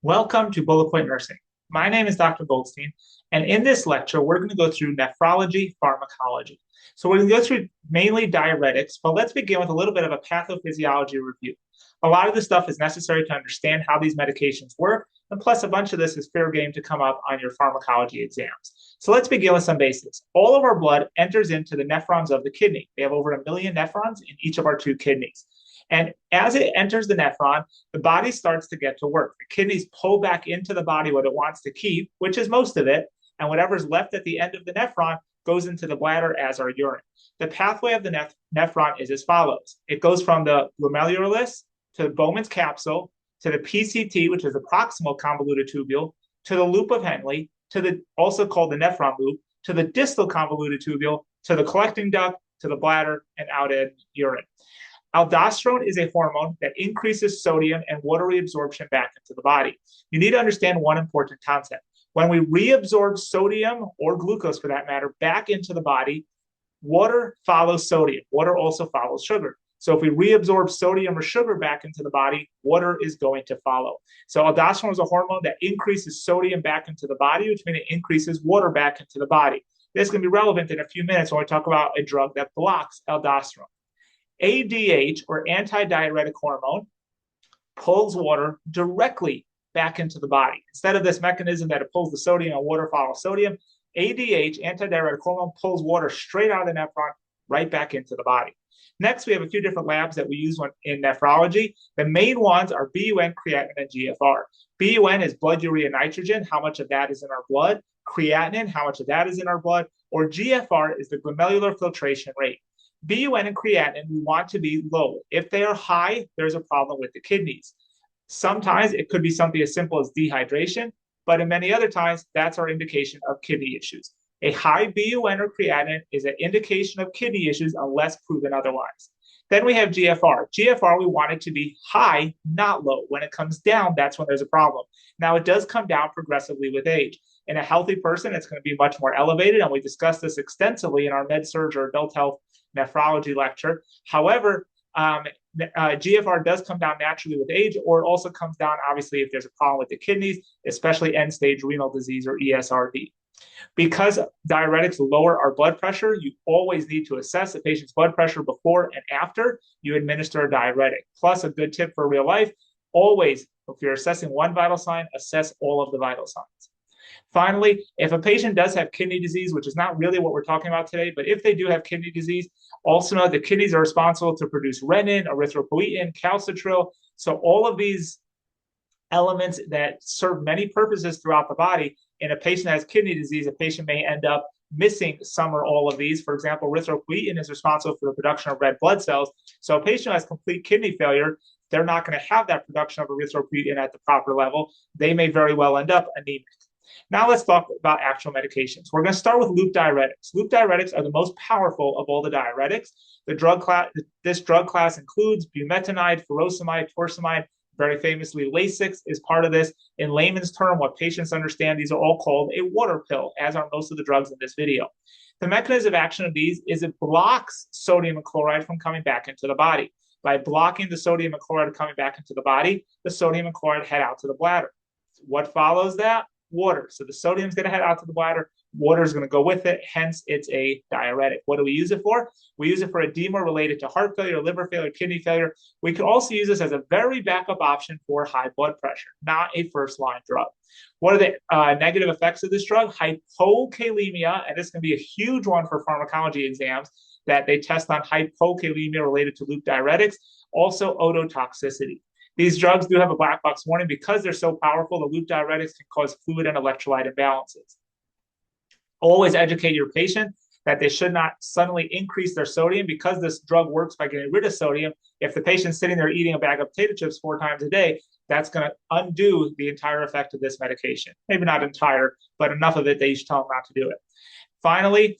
Welcome to Bullet Point Nursing. My name is Dr. Goldstein, and in this lecture, we're going to go through nephrology pharmacology. So we're going to go through mainly diuretics, but let's begin with a little bit of a pathophysiology review. A lot of this stuff is necessary to understand how these medications work, and plus a bunch of this is fair game to come up on your pharmacology exams. So let's begin with some basics. All of our blood enters into the nephrons of the kidney. We have over 1 million nephrons in each of our two kidneys. And as it enters the nephron, the body starts to get to work. The kidneys pull back into the body what it wants to keep, which is most of it, and whatever's left at the end of the nephron goes into the bladder as our urine. The pathway of the nephron is as follows. It goes from the glomerulus to the Bowman's capsule, to the PCT, which is the proximal convoluted tubule, to the loop of Henle, to the also called the nephron loop, to the distal convoluted tubule, to the collecting duct, to the bladder, and out in urine. Aldosterone is a hormone that increases sodium and water reabsorption back into the body. You need to understand one important concept. When we reabsorb sodium or glucose, for that matter, back into the body, water follows sodium. Water also follows sugar. So if we reabsorb sodium or sugar back into the body, water is going to follow. So aldosterone is a hormone that increases sodium back into the body, which means it increases water back into the body. This is going to be relevant in a few minutes when we talk about a drug that blocks aldosterone. ADH, or antidiuretic hormone, pulls water directly back into the body. Instead of this mechanism that it pulls the sodium and water follows sodium, ADH, antidiuretic hormone, pulls water straight out of the nephron right back into the body. Next, we have a few different labs that we use in nephrology. The main ones are BUN, creatinine, and GFR. BUN is blood urea nitrogen, how much of that is in our blood. Creatinine, how much of that is in our blood. Or GFR is the glomerular filtration rate. BUN and creatinine, we want to be low. If they are high, there's a problem with the kidneys. Sometimes it could be something as simple as dehydration, but in many other times, that's our indication of kidney issues. A high BUN or creatinine is an indication of kidney issues unless proven otherwise. Then we have GFR. GFR, we want it to be high, not low. When it comes down, that's when there's a problem. Now, it does come down progressively with age. In a healthy person, it's going to be much more elevated, and we discussed this extensively in our med-surg or adult health nephrology lecture. However, GFR does come down naturally with age, or it also comes down, obviously, if there's a problem with the kidneys, especially end-stage renal disease or ESRD. Because diuretics lower our blood pressure, you always need to assess a patient's blood pressure before and after you administer a diuretic. Plus, a good tip for real life, always, if you're assessing one vital sign, assess all of the vital signs. Finally, if a patient does have kidney disease, which is not really what we're talking about today, but if they do have kidney disease, also know the kidneys are responsible to produce renin, erythropoietin, calcitrol. So all of these elements that serve many purposes throughout the body. In a patient that has kidney disease, a patient may end up missing some or all of these. For example, erythropoietin is responsible for the production of red blood cells. So a patient who has complete kidney failure, they're not going to have that production of erythropoietin at the proper level. They may very well end up anemic. Now let's talk about actual medications. We're going to start with loop diuretics. Loop diuretics are the most powerful of all the diuretics. This drug class includes bumetanide, furosemide, torsemide. Very famously, Lasix is part of this. In layman's term, what patients understand, these are all called a water pill, as are most of the drugs in this video. The mechanism of action of these is it blocks sodium and chloride from coming back into the body. By blocking the sodium and chloride coming back into the body, the sodium and chloride head out to the bladder. What follows that? Water. So the sodium is going to head out to the bladder. Water is going to go with it. Hence, it's a diuretic. What do we use it for? We use it for edema related to heart failure, liver failure, kidney failure. We could also use this as a very backup option for high blood pressure, not a first-line drug. What are the negative effects of this drug? Hypokalemia, and this can be a huge one for pharmacology exams that they test on hypokalemia related to loop diuretics. Also, ototoxicity. These drugs do have a black box warning because they're so powerful. The loop diuretics can cause fluid and electrolyte imbalances. Always educate your patient that they should not suddenly increase their sodium because this drug works by getting rid of sodium. If the patient's sitting there eating a bag of potato chips 4 times a day, that's going to undo the entire effect of this medication. Maybe not entire, but enough of it that you should tell them not to do it. Finally,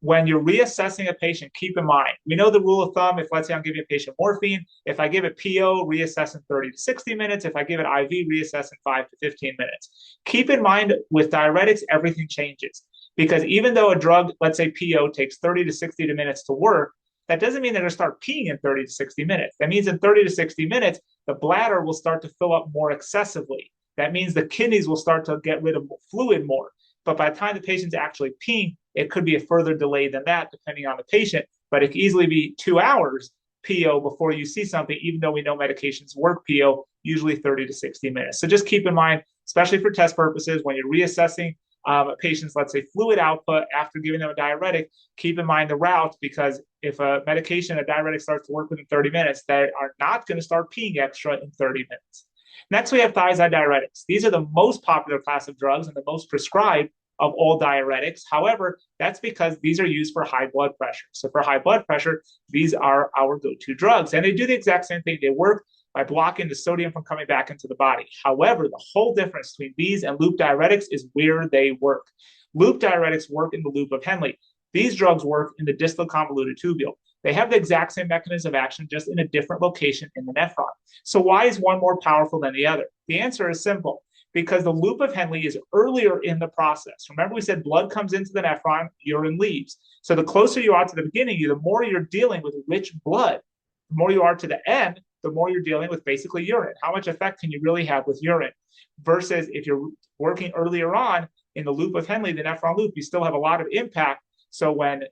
when you're reassessing a patient, keep in mind, we know the rule of thumb, if let's say I'm giving a patient morphine, if I give it PO, reassess in 30 to 60 minutes. If I give it IV, reassess in 5 to 15 minutes. Keep in mind with diuretics, everything changes. Because even though a drug, let's say PO, takes 30 to 60 minutes to work, that doesn't mean they're going to start peeing in 30 to 60 minutes. That means in 30 to 60 minutes, the bladder will start to fill up more excessively. That means the kidneys will start to get rid of fluid more. But by the time the patient's actually peeing, it could be a further delay than that, depending on the patient. But it can easily be 2 hours PO before you see something, even though we know medications work PO, usually 30 to 60 minutes. So just keep in mind, especially for test purposes, when you're reassessing a patient's, let's say, fluid output after giving them a diuretic, keep in mind the route, because if a medication, a diuretic starts to work within 30 minutes, they are not going to start peeing extra in 30 minutes. Next, we have thiazide diuretics. These are the most popular class of drugs and the most prescribed of all diuretics. However, that's because these are used for high blood pressure. So for high blood pressure, these are our go-to drugs. And they do the exact same thing. They work by blocking the sodium from coming back into the body. However, the whole difference between these and loop diuretics is where they work. Loop diuretics work in the loop of Henle. These drugs work in the distal convoluted tubule. They have the exact same mechanism of action, just in a different location in the nephron. So why is one more powerful than the other? The answer is simple. Because the loop of Henle is earlier in the process. Remember, we said blood comes into the nephron, urine leaves. So the closer you are to the beginning, the more you're dealing with rich blood. The more you are to the end, the more you're dealing with basically urine. How much effect can you really have with urine? Versus if you're working earlier on in the loop of Henle, the nephron loop, you still have a lot of impact. So when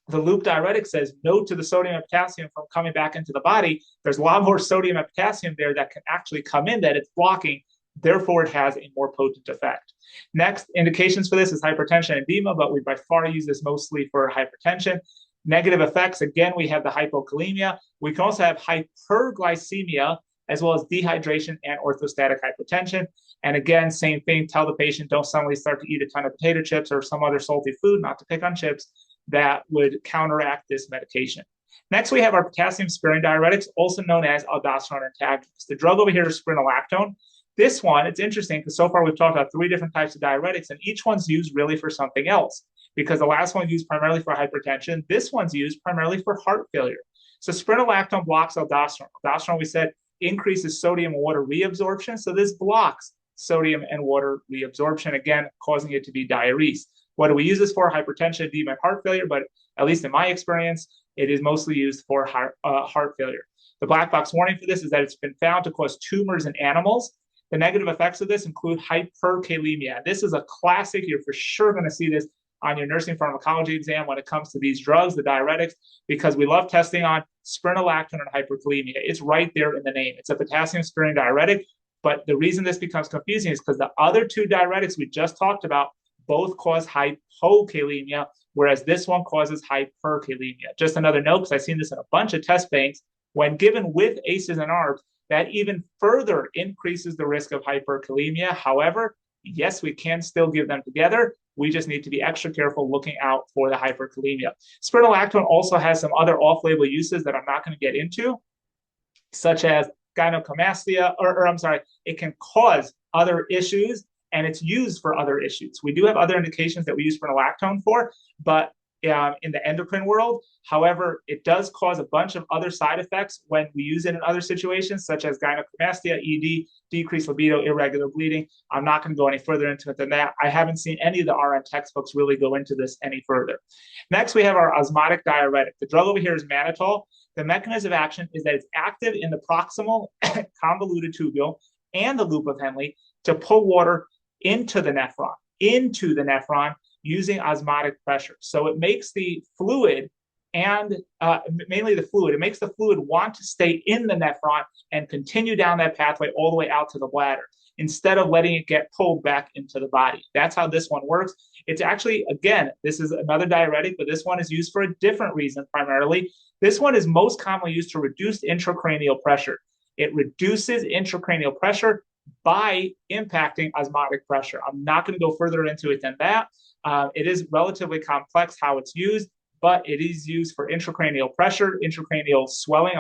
the loop diuretic says no to the sodium and potassium from coming back into the body, there's a lot more sodium and potassium there that can actually come in that it's blocking. Therefore, it has a more potent effect. Next, indications for this is hypertension and edema, but we by far use this mostly for hypertension. Negative effects, again, we have the hypokalemia. We can also have hyperglycemia, as well as dehydration and orthostatic hypotension. And again, same thing, tell the patient don't suddenly start to eat a ton of potato chips or some other salty food, not to pick on chips, that would counteract this medication. Next, we have our potassium-sparing diuretics, also known as aldosterone antagonists. The drug over here is spironolactone. This one, it's interesting because so far we've talked about 3 different types of diuretics, and each one's used really for something else. Because the last one's used primarily for hypertension, this one's used primarily for heart failure. So spironolactone blocks aldosterone. Aldosterone, we said, increases sodium and water reabsorption. So this blocks sodium and water reabsorption, again, causing it to be diuresed. What do we use this for? Hypertension, edema, and heart failure, but at least in my experience, it is mostly used for heart failure. The black box warning for this is that it's been found to cause tumors in animals. The negative effects of this include hyperkalemia. This is a classic. You're for sure going to see this on your nursing pharmacology exam when it comes to these drugs, the diuretics, because we love testing on spironolactone and hyperkalemia. It's right there in the name. It's a potassium-sparing diuretic, but the reason this becomes confusing is because the other 2 diuretics we just talked about both cause hypokalemia, whereas this one causes hyperkalemia. Just another note, because I've seen this in a bunch of test banks, when given with ACEs and ARBs, that even further increases the risk of hyperkalemia. However, yes, we can still give them together. We just need to be extra careful looking out for the hyperkalemia. Spironolactone also has some other off-label uses that I'm not going to get into, such as gynecomastia, it can cause other issues, and it's used for other issues. We do have other indications that we use spironolactone for, but in the endocrine world. However, it does cause a bunch of other side effects when we use it in other situations, such as gynecomastia, ED, decreased libido, irregular bleeding. I'm not going to go any further into it than that. I haven't seen any of the RN textbooks really go into this any further. Next, we have our osmotic diuretic. The drug over here is mannitol. The mechanism of action is that it's active in the proximal convoluted tubule and the loop of Henle to pull water into the nephron using osmotic pressure. So it makes the fluid and mainly the fluid, it makes the fluid want to stay in the nephron and continue down that pathway all the way out to the bladder instead of letting it get pulled back into the body. That's how this one works. It's actually, again, this is another diuretic, but this one is used for a different reason primarily. This one is most commonly used to reduce intracranial pressure. It reduces intracranial pressure by impacting osmotic pressure. I'm not going to go further into it than that. It is relatively complex how it's used, but it is used for intracranial pressure, intracranial swelling,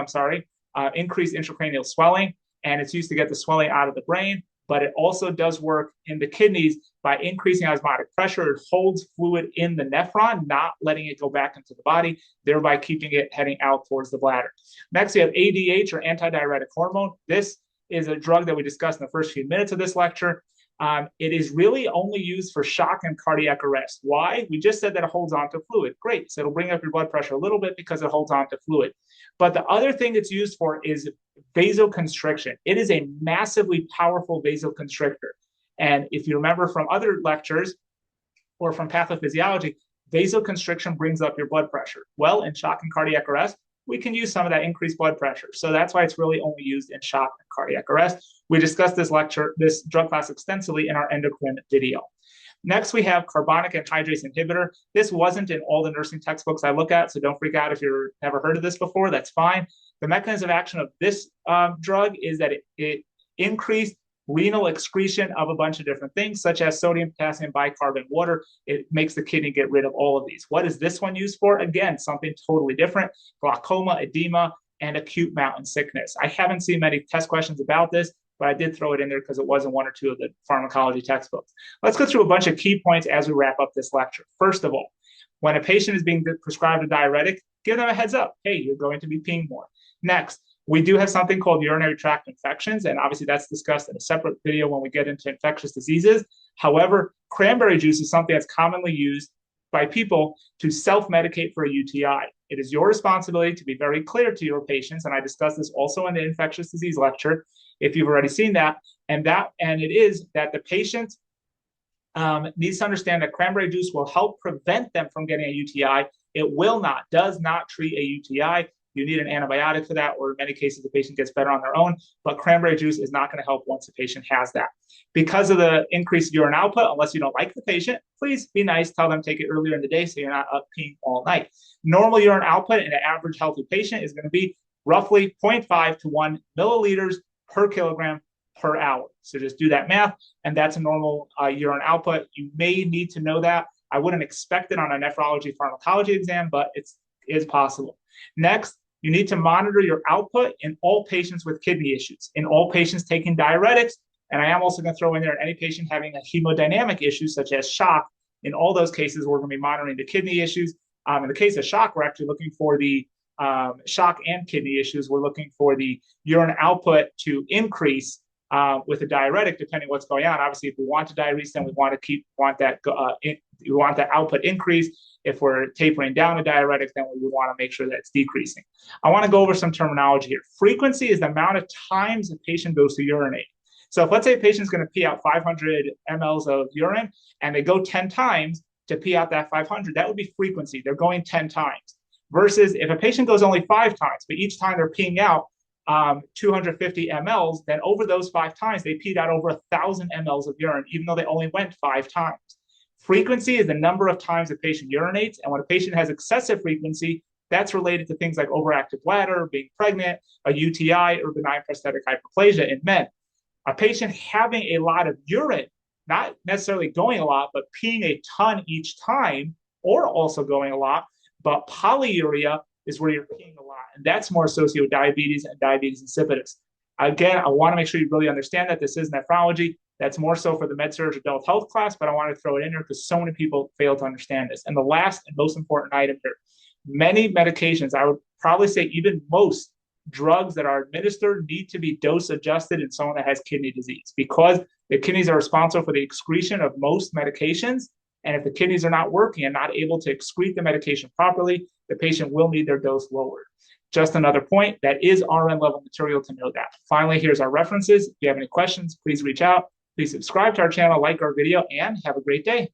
increased intracranial swelling, and it's used to get the swelling out of the brain, but it also does work in the kidneys by increasing osmotic pressure. It holds fluid in the nephron, not letting it go back into the body, thereby keeping it heading out towards the bladder. Next, we have ADH, or antidiuretic hormone. This is a drug that we discussed in the first few minutes of this lecture. It is really only used for shock and cardiac arrest. Why? We just said that it holds on to fluid. Great. So it'll bring up your blood pressure a little bit because it holds on to fluid. But the other thing it's used for is vasoconstriction. It is a massively powerful vasoconstrictor. And if you remember from other lectures or from pathophysiology, vasoconstriction brings up your blood pressure. Well, in shock and cardiac arrest, we can use some of that increased blood pressure. So that's why it's really only used in shock and cardiac arrest. We discussed this drug class extensively in our endocrine video. Next, we have carbonic anhydrase inhibitor. This wasn't in all the nursing textbooks I look at, so don't freak out if you've never heard of this before, that's fine. The mechanism of action of this drug is that it increased renal excretion of a bunch of different things, such as sodium, potassium, bicarbonate, water. It makes the kidney get rid of all of these. What is this one used for? Again, something totally different: glaucoma, edema, and acute mountain sickness. I haven't seen many test questions about this, but I did throw it in there because it was in one or two of the pharmacology textbooks. Let's go through a bunch of key points as we wrap up this lecture. First of all, when a patient is being prescribed a diuretic, give them a heads up. Hey, you're going to be peeing more. Next, we do have something called urinary tract infections, and obviously that's discussed in a separate video when we get into infectious diseases. However, cranberry juice is something that's commonly used by people to self-medicate for a UTI. It is your responsibility to be very clear to your patients, and I discussed this also in the infectious disease lecture, if you've already seen that, and it is that the patient needs to understand that cranberry juice will help prevent them from getting a UTI. It does not treat a UTI. You need an antibiotic for that, or in many cases, the patient gets better on their own, but cranberry juice is not going to help once the patient has that. Because of the increased urine output, unless you don't like the patient, please be nice, tell them take it earlier in the day so you're not up peeing all night. Normal urine output in an average healthy patient is going to be roughly 0.5 to 1 milliliters per kilogram per hour. So just do that math, and that's a normal urine output. You may need to know that. I wouldn't expect it on a nephrology pharmacology exam, but it is possible. Next, you need to monitor your output in all patients with kidney issues, in all patients taking diuretics, and I am also going to throw in there any patient having a hemodynamic issue such as shock. In all those cases, we're going to be monitoring the kidney issues. In the case of shock, we're actually looking for the shock and kidney issues. We're looking for the urine output to increase with a diuretic, depending what's going on. Obviously, if we want to diurese, then we want that output increase. If we're tapering down a diuretic, then we would want to make sure that it's decreasing. I want to go over some terminology here. Frequency is the amount of times a patient goes to urinate. So if let's say a patient's going to pee out 500 mLs of urine and they go 10 times to pee out that 500, that would be frequency. They're going 10 times. Versus if a patient goes only 5 times, but each time they're peeing out 250 mLs, then over those 5 times, they peed out over 1,000 mLs of urine, even though they only went 5 times. Frequency is the number of times a patient urinates, and when a patient has excessive frequency, that's related to things like overactive bladder, being pregnant, a UTI, or benign prostatic hyperplasia in men. A patient having a lot of urine, not necessarily going a lot, but peeing a ton each time, or also going a lot, but polyuria is where you're peeing a lot, and that's more associated with diabetes and diabetes insipidus. Again, I want to make sure you really understand that this is nephrology. That's more so for the med-surg adult health class, but I want to throw it in there because so many people fail to understand this. And the last and most important item here, many medications, I would probably say even most drugs that are administered need to be dose adjusted in someone that has kidney disease, because the kidneys are responsible for the excretion of most medications. And if the kidneys are not working and not able to excrete the medication properly, the patient will need their dose lowered. Just another point, that is RN level material to know that. Finally, here's our references. If you have any questions, please reach out. Please subscribe to our channel, like our video, and have a great day.